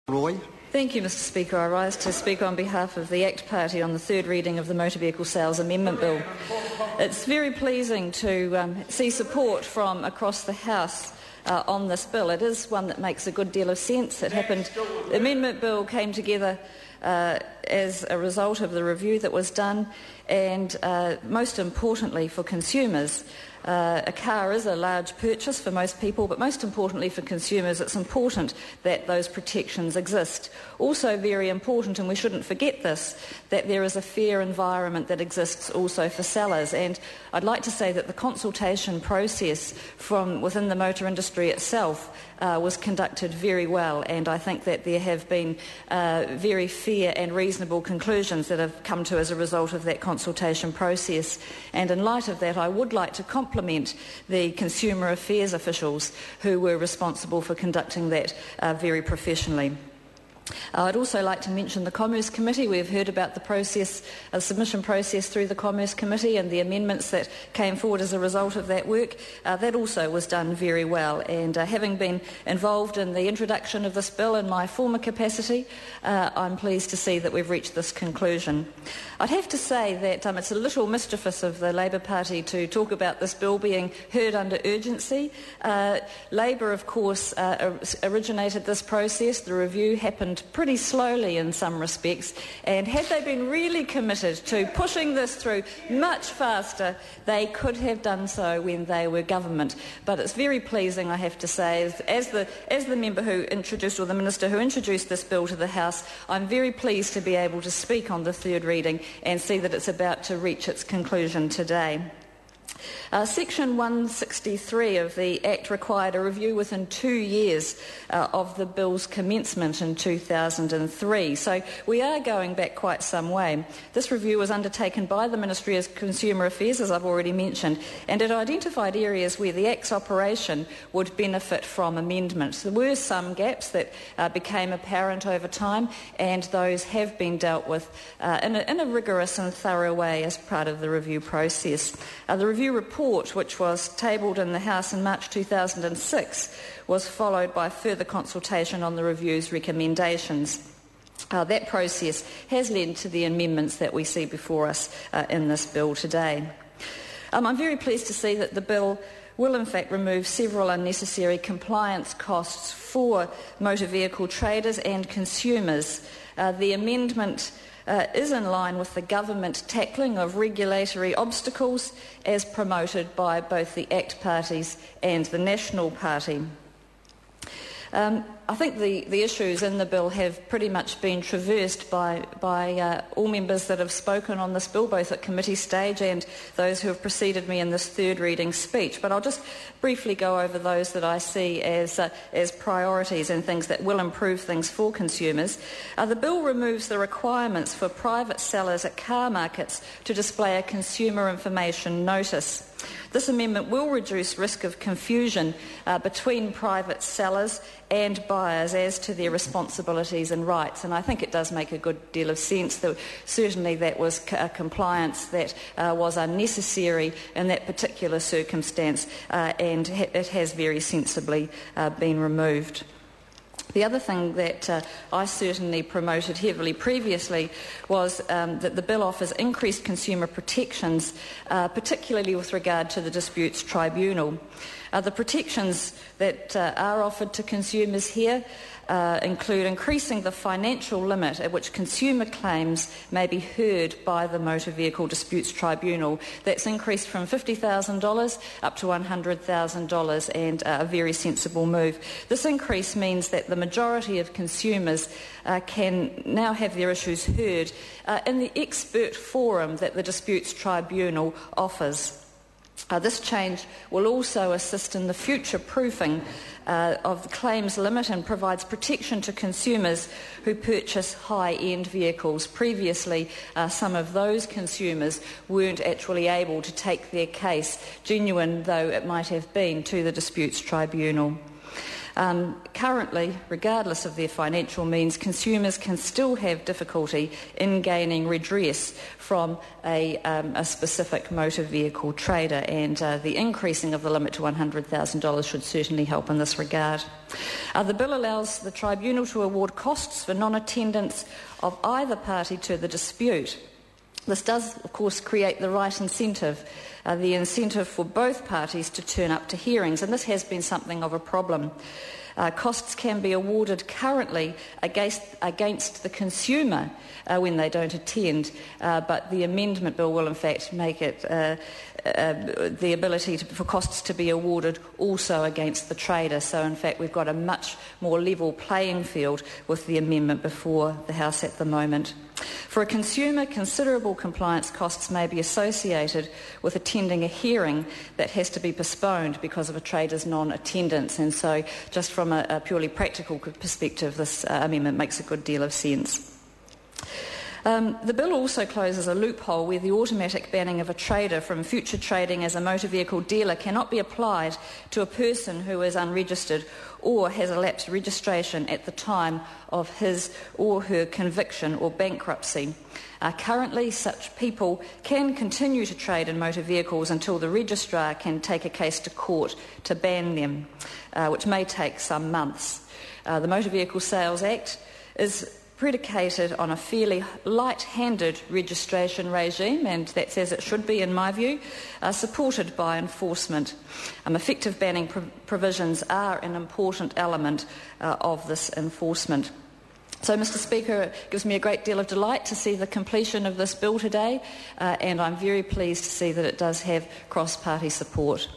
Roy. Thank you, Mr Speaker. I rise to speak on behalf of the ACT Party on the third reading of the Motor Vehicle Sales Amendment Bill. It's very pleasing to see support from across the House on this bill. It is one that makes a good deal of sense. It happened, the Amendment Bill came together as a result of the review that was done, and most importantly for consumers. A car is a large purchase for most people, but most importantly for consumers, it's important that those protections exist. Also very important, and we shouldn't forget this, that there is a fair environment that exists also for sellers. And I'd like to say that the consultation process from within the motor industry itself was conducted very well, and I think that there have been very fair and reasonable conclusions that have come to as a result of that consultation process. And in light of that, I would like to compliment the Consumer Affairs officials who were responsible for conducting that very professionally. I'd also like to mention the Commerce Committee. We've heard about the process, submission process through the Commerce Committee and the amendments that came forward as a result of that work. That also was done very well, and having been involved in the introduction of this bill in my former capacity, I'm pleased to see that we've reached this conclusion. I'd have to say that it's a little mischievous of the Labour Party to talk about this bill being heard under urgency. Labour, of course, originated this process. The review happened pretty slowly in some respects, and had they been really committed to pushing this through much faster, they could have done so when they were government. But it's very pleasing, I have to say, as the member who introduced, or the minister who introduced this bill to the House, I'm very pleased to be able to speak on the third reading and see that it's about to reach its conclusion today. Section 163 of the Act required a review within 2 years of the bill's commencement in 2003, so we are going back quite some way. This review was undertaken by the Ministry of Consumer Affairs, as I've already mentioned, and it identified areas where the Act's operation would benefit from amendments. There were some gaps that became apparent over time, and those have been dealt with in a rigorous and thorough way as part of the review process. The review report, which was tabled in the House in March 2006, was followed by further consultation on the review's recommendations. That process has led to the amendments that we see before us in this bill today. I'm very pleased to see that the bill will in fact remove several unnecessary compliance costs for motor vehicle traders and consumers. The amendment is in line with the government tackling of regulatory obstacles as promoted by both the ACT parties and the National Party. I think the issues in the bill have pretty much been traversed by all members that have spoken on this bill, both at committee stage and those who have preceded me in this third reading speech. But I'll just briefly go over those that I see as priorities and things that will improve things for consumers. The bill removes the requirements for private sellers at car markets to display a consumer information notice. This amendment will reduce risk of confusion between private sellers and buyers as to their responsibilities and rights, and I think it does make a good deal of sense. Certainly that was a compliance that was unnecessary in that particular circumstance, and it has very sensibly been removed. The other thing that I certainly promoted heavily previously was that the bill offers increased consumer protections, particularly with regard to the disputes tribunal. The protections that are offered to consumers here include increasing the financial limit at which consumer claims may be heard by the Motor Vehicle Disputes Tribunal. That's increased from $50,000 up to $100,000, and a very sensible move. This increase means that the majority of consumers can now have their issues heard in the expert forum that the Disputes Tribunal offers. This change will also assist in the future proofing of the claims limit and provides protection to consumers who purchase high-end vehicles. Previously, some of those consumers weren't actually able to take their case, genuine though it might have been, to the Disputes Tribunal. Currently, regardless of their financial means, consumers can still have difficulty in gaining redress from a specific motor vehicle trader, and the increasing of the limit to $100,000 should certainly help in this regard. The bill allows the tribunal to award costs for non-attendance of either party to the dispute. This does, of course, create the right incentive, the incentive for both parties to turn up to hearings, and this has been something of a problem. Costs can be awarded currently against the consumer when they don't attend, but the amendment bill will in fact make it the ability for costs to be awarded also against the trader. So in fact we've got a much more level playing field with the amendment before the House at the moment. For a consumer, considerable compliance costs may be associated with attending a hearing that has to be postponed because of a trader's non-attendance, and so just from a purely practical perspective, this amendment makes a good deal of sense. The bill also closes a loophole where the automatic banning of a trader from future trading as a motor vehicle dealer cannot be applied to a person who is unregistered or has elapsed registration at the time of his or her conviction or bankruptcy. Currently, such people can continue to trade in motor vehicles until the registrar can take a case to court to ban them, which may take some months. The Motor Vehicle Sales Act is predicated on a fairly light-handed registration regime, and that's as it should be in my view, supported by enforcement. Effective banning provisions are an important element of this enforcement. So, Mr Speaker, it gives me a great deal of delight to see the completion of this bill today, and I'm very pleased to see that it does have cross-party support.